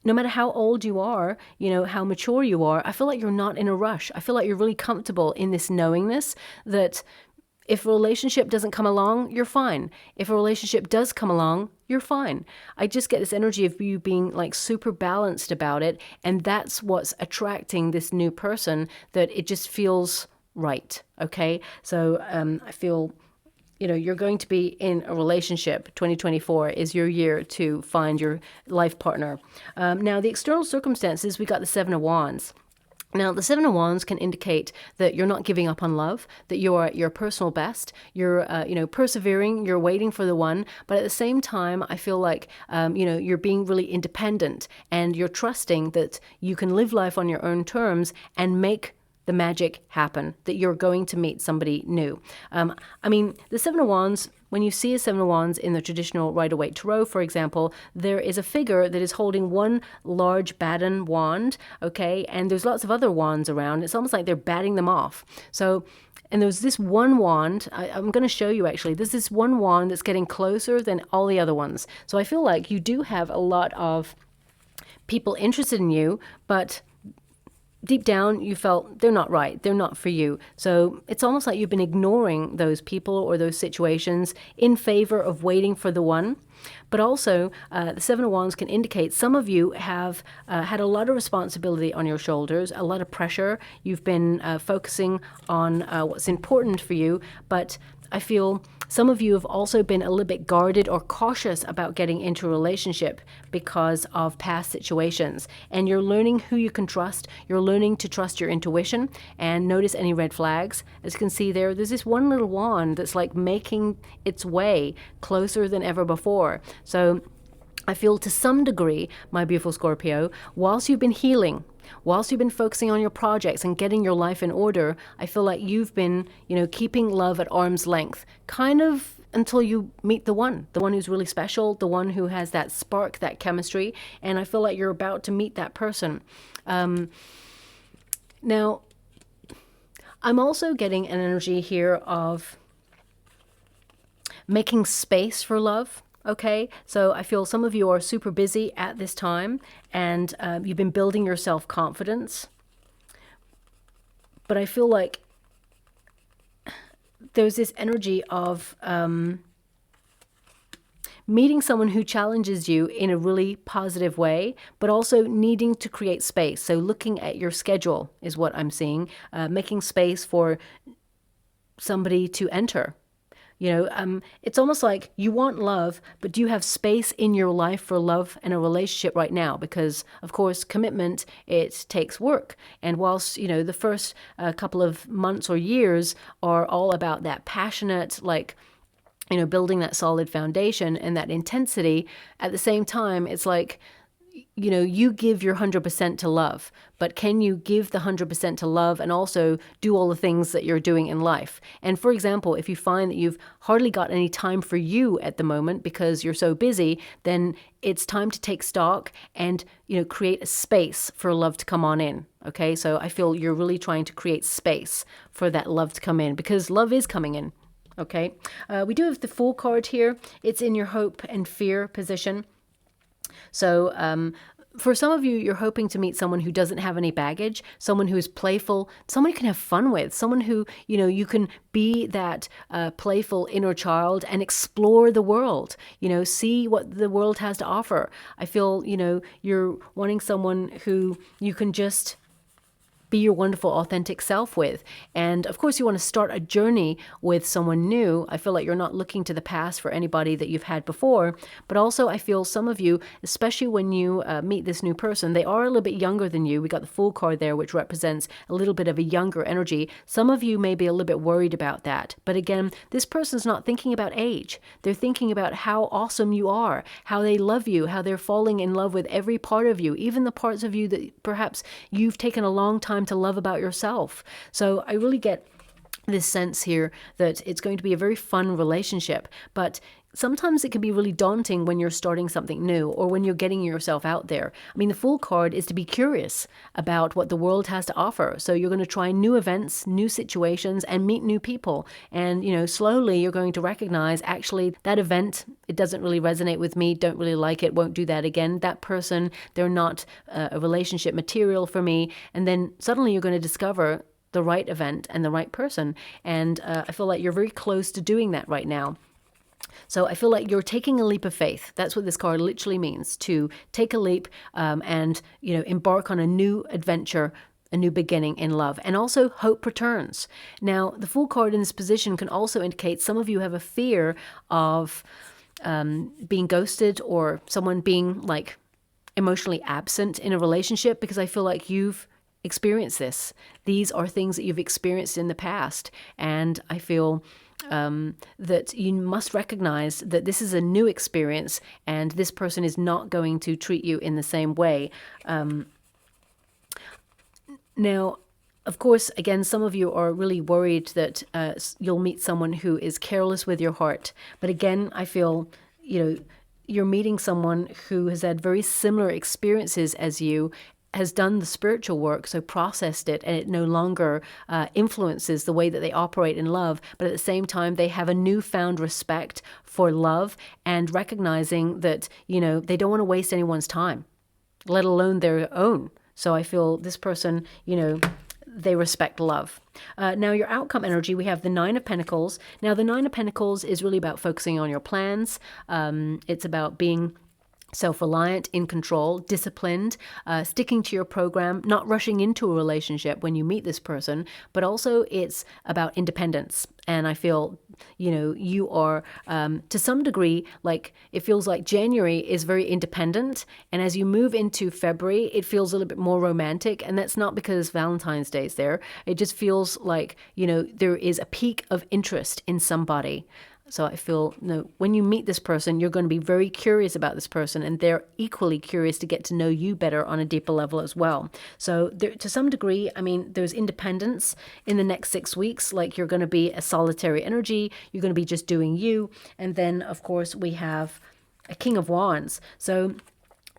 No matter how old you are, how mature you are, I feel like you're not in a rush. I feel like you're really comfortable in this knowingness that If a relationship doesn't come along, you're fine. If a relationship does come along, you're fine. I just get this energy of you being like super balanced about it. And that's what's attracting this new person, that it just feels right. Okay. So I feel, you're going to be in a relationship. 2024 is your year to find your life partner. Now, the external circumstances, we got the Seven of Wands. Now, the Seven of Wands can indicate that you're not giving up on love, that you are at your personal best, you're, persevering, you're waiting for the one, but at the same time, I feel like, you're being really independent, and you're trusting that you can live life on your own terms and make the magic happen, that you're going to meet somebody new. The Seven of Wands, when you see a Seven of Wands in the traditional Rider-Waite Tarot, for example, there is a figure that is holding one large baton wand, okay? And there's lots of other wands around. It's almost like they're batting them off. So, and there's this one wand, I'm going to show you actually, there's this one wand that's getting closer than all the other ones. So I feel like you do have a lot of people interested in you, but deep down, you felt they're not right. They're not for you. So it's almost like you've been ignoring those people or those situations in favor of waiting for the one. But also, the Seven of Wands can indicate some of you have had a lot of responsibility on your shoulders, a lot of pressure. You've been focusing on what's important for you, but I feel some of you have also been a little bit guarded or cautious about getting into a relationship because of past situations. And you're learning who you can trust. You're learning to trust your intuition and notice any red flags. As you can see there's this one little wand that's like making its way closer than ever before. So I feel to some degree, my beautiful Scorpio, whilst you've been healing, whilst you've been focusing on your projects and getting your life in order, I feel like you've been, keeping love at arm's length, kind of until you meet the one who's really special, the one who has that spark, that chemistry. And I feel like you're about to meet that person. Now, I'm also getting an energy here of making space for love. Okay, so I feel some of you are super busy at this time, and you've been building your self-confidence. But I feel like there's this energy of meeting someone who challenges you in a really positive way, but also needing to create space. So looking at your schedule is what I'm seeing, making space for somebody to enter. It's almost like you want love, but do you have space in your life for love and a relationship right now? Because, of course, commitment, it takes work. And whilst, the first couple of months or years are all about that passionate, building that solid foundation and that intensity, at the same time, it's like, you give your 100% to love, but can you give the 100% to love and also do all the things that you're doing in life? And for example, if you find that you've hardly got any time for you at the moment because you're so busy, then it's time to take stock and, create a space for love to come on in. Okay. So I feel you're really trying to create space for that love to come in, because love is coming in. Okay. We do have the Fool card here. It's in your hope and fear position. So for some of you, you're hoping to meet someone who doesn't have any baggage, someone who is playful, someone you can have fun with, someone who, you can be that playful inner child and explore the world, see what the world has to offer. I feel, you're wanting someone who you can just be your wonderful, authentic self with. And of course, you want to start a journey with someone new. I feel like you're not looking to the past for anybody that you've had before. But also, I feel some of you, especially when you meet this new person, they are a little bit younger than you. We got the Fool card there, which represents a little bit of a younger energy. Some of you may be a little bit worried about that. But again, this person's not thinking about age. They're thinking about how awesome you are, how they love you, how they're falling in love with every part of you, even the parts of you that perhaps you've taken a long time to love about yourself. So I really get this sense here that it's going to be a very fun relationship, but sometimes it can be really daunting when you're starting something new or when you're getting yourself out there. I mean, the Fool card is to be curious about what the world has to offer. So you're going to try new events, new situations, and meet new people. And, slowly you're going to recognize, actually, that event, it doesn't really resonate with me, don't really like it, won't do that again. That person, they're not a relationship material for me. And then suddenly you're going to discover the right event and the right person. And I feel like you're very close to doing that right now. So I feel like you're taking a leap of faith. That's what this card literally means, to take a leap and, you know, embark on a new adventure, a new beginning in love. And also hope returns. Now, the Fool card in this position can also indicate some of you have a fear of being ghosted or someone being like emotionally absent in a relationship, because I feel like you've experienced this. These are things that you've experienced in the past. And I feel that you must recognize that this is a new experience and this person is not going to treat you in the same way. Now, of course, again, some of you are really worried that you'll meet someone who is careless with your heart. But again, I feel, you know, you're meeting someone who has had very similar experiences as you, has done the spiritual work, so processed it, and it no longer influences the way that they operate in love. But at the same time, they have a newfound respect for love and recognizing that, you know, they don't want to waste anyone's time, let alone their own. So I feel this person, you know, they respect love. Now, your outcome energy, we have the Nine of Pentacles. Now, the Nine of Pentacles is really about focusing on your plans. It's about being self-reliant, in control, disciplined, sticking to your program, not rushing into a relationship when you meet this person, but also it's about independence. And I feel, you know, you are, to some degree, like it feels like January is very independent. And as you move into February, it feels a little bit more romantic. And that's not because Valentine's Day is there. It just feels like, you know, there is a peak of interest in somebody. So I feel, you know, when you meet this person, you're going to be very curious about this person, and they're equally curious to get to know you better on a deeper level as well. So there, to some degree, I mean, there's independence in the next 6 weeks. Like you're going to be a solitary energy. You're going to be just doing you. And then, of course, we have a King of Wands. So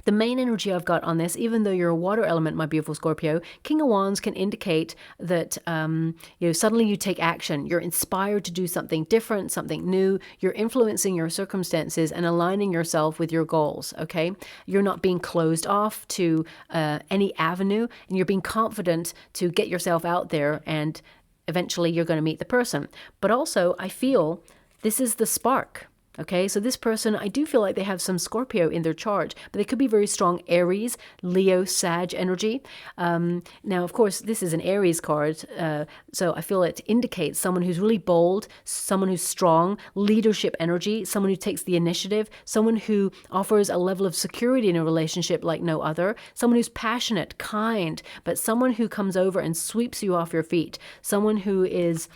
the main energy I've got on this, even though you're a water element, my beautiful Scorpio, King of Wands can indicate that, you know, suddenly you take action. You're inspired to do something different, something new. You're influencing your circumstances and aligning yourself with your goals, okay? You're not being closed off to any avenue, and you're being confident to get yourself out there, and eventually you're going to meet the person. But also, I feel this is the spark. Okay, so this person, I do feel like they have some Scorpio in their chart, but they could be very strong Aries, Leo, Sag energy. Now, of course, this is an Aries card, so I feel it indicates someone who's really bold, someone who's strong, leadership energy, someone who takes the initiative, someone who offers a level of security in a relationship like no other, someone who's passionate, kind, but someone who comes over and sweeps you off your feet, someone who is,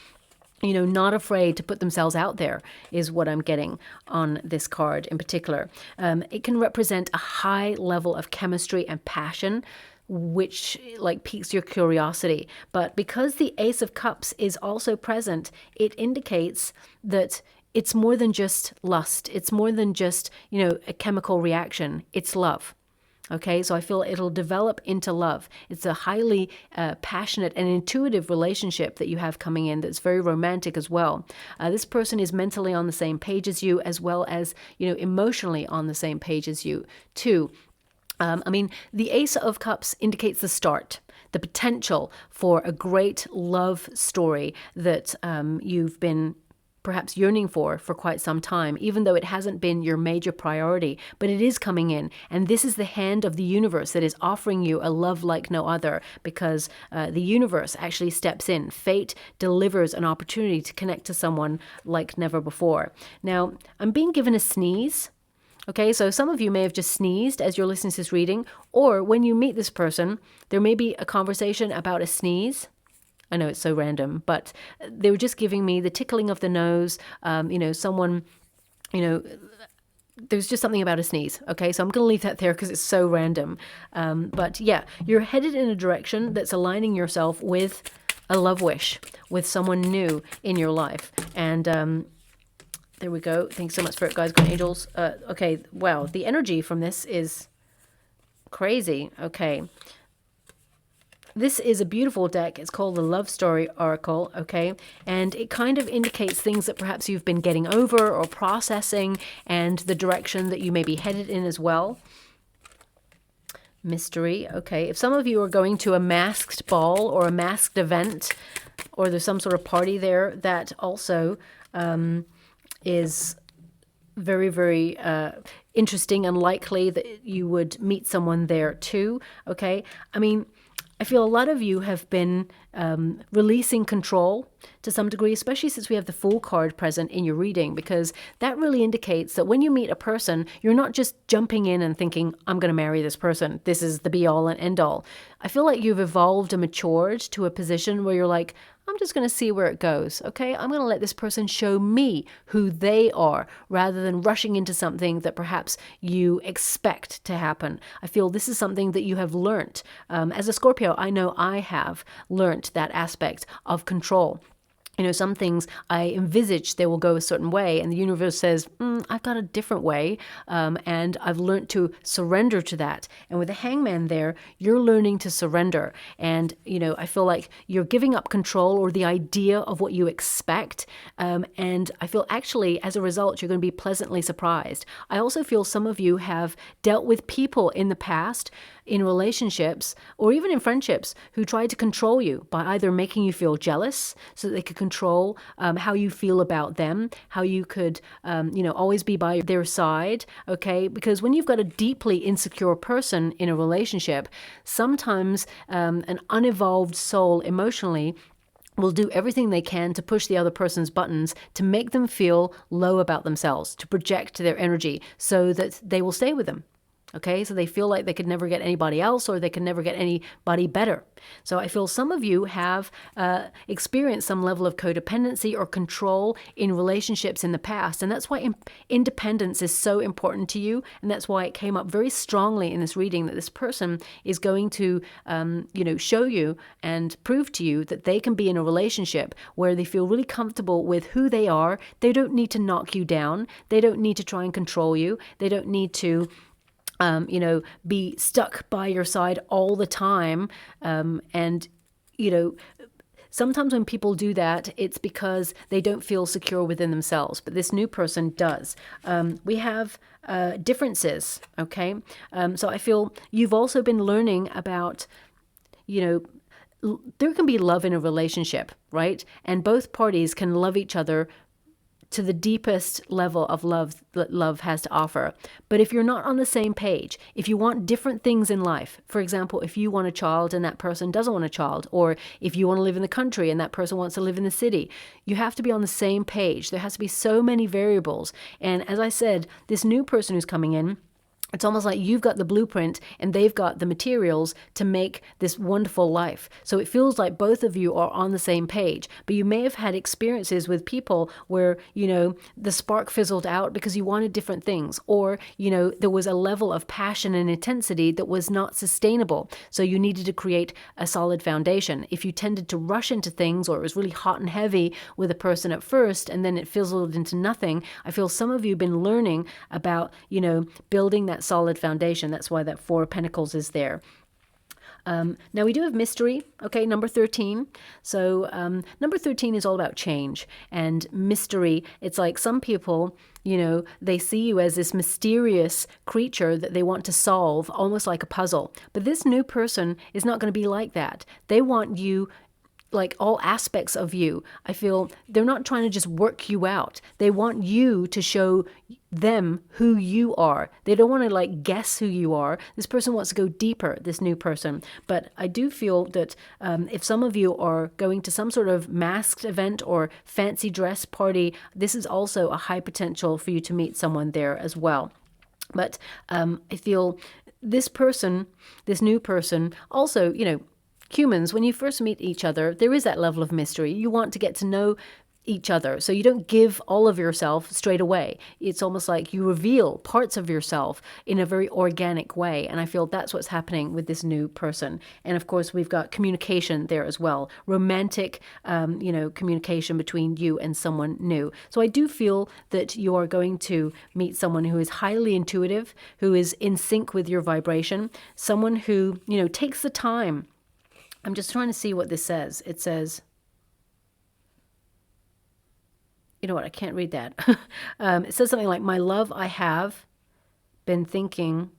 you know, not afraid to put themselves out there is what I'm getting on this card in particular. It can represent a high level of chemistry and passion, which like piques your curiosity. But because the Ace of Cups is also present, it indicates that it's more than just lust. It's more than just, you know, a chemical reaction. It's love. Okay, so I feel it'll develop into love. It's a highly passionate and intuitive relationship that you have coming in that's very romantic as well. This person is mentally on the same page as you, as well as, you know, emotionally on the same page as you too. I mean, the Ace of Cups indicates the start, the potential for a great love story that you've been perhaps yearning for quite some time, even though it hasn't been your major priority, but it is coming in. And this is the hand of the universe that is offering you a love like no other, because the universe actually steps in. Fate delivers an opportunity to connect to someone like never before. Now, I'm being given a sneeze. Okay, so some of you may have just sneezed as you're listening to this reading, or when you meet this person, there may be a conversation about a sneeze. I know it's so random, but they were just giving me the tickling of the nose, you know, someone, you know, there's just something about a sneeze. Okay, so I'm going to leave that there because it's so random. But yeah, you're headed in a direction that's aligning yourself with a love wish, with someone new in your life. And there we go. Thanks so much, Spirit Guides, Guardian Angels. Okay, wow, the energy from this is crazy. Okay. This is a beautiful deck. It's called the Love Story Oracle, okay? And it kind of indicates things that perhaps you've been getting over or processing, and the direction that you may be headed in as well. Mystery. Okay. If some of you are going to a masked ball or a masked event, or there's some sort of party there, that also is very, very interesting and likely that you would meet someone there too. Okay. I mean, I feel a lot of you have been releasing control to some degree, especially since we have the Fool card present in your reading, because that really indicates that when you meet a person, you're not just jumping in and thinking, I'm going to marry this person. This is the be all and end all. I feel like you've evolved and matured to a position where you're like, I'm just going to see where it goes, okay? I'm going to let this person show me who they are rather than rushing into something that perhaps you expect to happen. I feel this is something that you have learnt. As a Scorpio, I know I have learnt that aspect of control. You know, some things I envisage they will go a certain way, and the universe says, I've got a different way, and I've learned to surrender to that. And with the Hangman there, you're learning to surrender. And, you know, I feel like you're giving up control or the idea of what you expect. And I feel actually, as a result, you're going to be pleasantly surprised. I also feel some of you have dealt with people in the past, in relationships or even in friendships, who tried to control you by either making you feel jealous so that they could control how you feel about them, how you could, always be by their side, okay? Because when you've got a deeply insecure person in a relationship, sometimes an unevolved soul emotionally will do everything they can to push the other person's buttons to make them feel low about themselves, to project their energy so that they will stay with them. Okay, so they feel like they could never get anybody else or they can never get anybody better. So I feel some of you have experienced some level of codependency or control in relationships in the past. And that's why independence is so important to you. And that's why it came up very strongly in this reading that this person is going to, show you and prove to you that they can be in a relationship where they feel really comfortable with who they are. They don't need to knock you down. They don't need to try and control you. They don't need to be stuck by your side all the time. Sometimes when people do that, it's because they don't feel secure within themselves. But this new person does. We have differences, okay? So I feel you've also been learning about, there can be love in a relationship, right? And both parties can love each other to the deepest level of love that love has to offer. But if you're not on the same page, if you want different things in life, for example, if you want a child and that person doesn't want a child, or if you want to live in the country and that person wants to live in the city, you have to be on the same page. There has to be so many variables. And as I said, this new person who's coming in, it's almost like you've got the blueprint and they've got the materials to make this wonderful life. So it feels like both of you are on the same page. But you may have had experiences with people where, the spark fizzled out because you wanted different things. Or, there was a level of passion and intensity that was not sustainable. So you needed to create a solid foundation. If you tended to rush into things, or it was really hot and heavy with a person at first and then it fizzled into nothing, I feel some of you have been learning about, building that solid foundation. That's why that Four of Pentacles is there. Now we do have mystery, okay, number 13. So number 13 is all about change and mystery. It's like some people, they see you as this mysterious creature that they want to solve, almost like a puzzle. But this new person is not going to be like that. They want you, like all aspects of you. I feel they're not trying to just work you out. They want you to show them who you are. They don't want to guess who you are. This person wants to go deeper, this new person. But I do feel that if some of you are going to some sort of masked event or fancy dress party, this is also a high potential for you to meet someone there as well. But I feel this person, this new person, also, humans, when you first meet each other, there is that level of mystery. You want to get to know each other. So you don't give all of yourself straight away. It's almost like you reveal parts of yourself in a very organic way. And I feel that's what's happening with this new person. And of course, we've got communication there as well. Romantic, communication between you and someone new. So I do feel that you are going to meet someone who is highly intuitive, who is in sync with your vibration, someone who, takes the time. I'm just trying to see what this says. It says, you know what, I can't read that. It says something like, my love, I have been thinking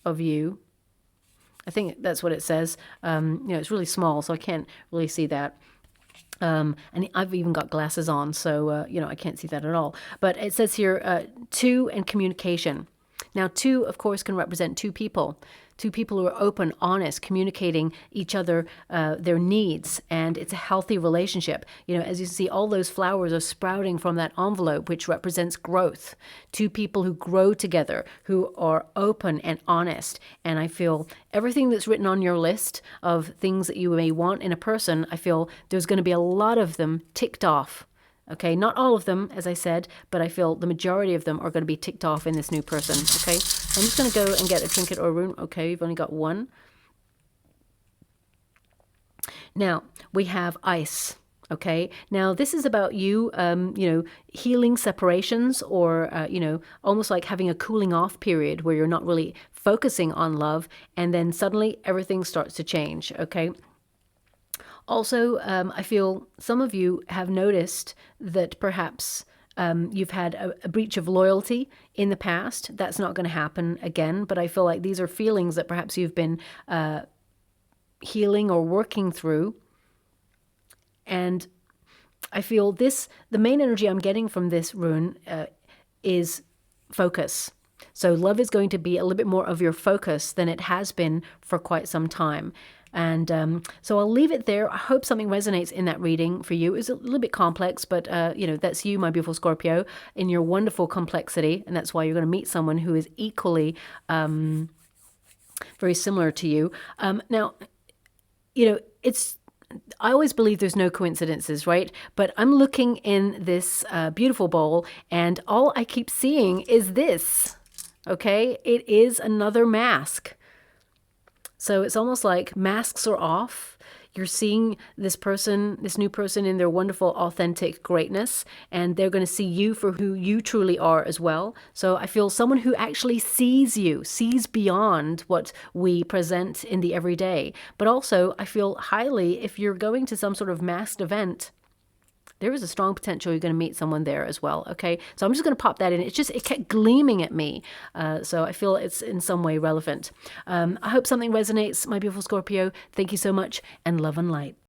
of you. I think that's what it says. It's really small, so I can't really see that. And I've even got glasses on, so, I can't see that at all. But it says here, 2 and communication. Now, 2, of course, can represent 2 people. 2 people who are open, honest, communicating each other their needs, and it's a healthy relationship. As you see, all those flowers are sprouting from that envelope, which represents growth. 2 people who grow together, who are open and honest. And I feel everything that's written on your list of things that you may want in a person, I feel there's going to be a lot of them ticked off. Okay, not all of them, as I said, but I feel the majority of them are going to be ticked off in this new person. Okay, I'm just going to go and get a trinket or a rune. Okay, you've only got 1. Now, we have ice. Okay, now this is about you, healing separations, or, almost like having a cooling off period where you're not really focusing on love, and then suddenly everything starts to change. Okay. Also, I feel some of you have noticed that perhaps you've had a breach of loyalty in the past. That's not going to happen again, but I feel like these are feelings that perhaps you've been healing or working through. And I feel the main energy I'm getting from this rune is focus. So love is going to be a little bit more of your focus than it has been for quite some time. And so I'll leave it there. I hope something resonates in that reading for you. It's a little bit complex, but, that's you, my beautiful Scorpio, in your wonderful complexity. And that's why you're going to meet someone who is equally very similar to you. Now, I always believe there's no coincidences, right? But I'm looking in this beautiful bowl, and all I keep seeing is this. Okay? It is another mask. So it's almost like masks are off. You're seeing this new person in their wonderful, authentic greatness, and they're going to see you for who you truly are as well. So I feel someone who actually sees you, sees beyond what we present in the everyday. But also, I feel highly, if you're going to some sort of masked event, there is a strong potential you're going to meet someone there as well, okay? So I'm just going to pop that in. It kept gleaming at me, so I feel it's in some way relevant. I hope something resonates, my beautiful Scorpio. Thank you so much, and love and light.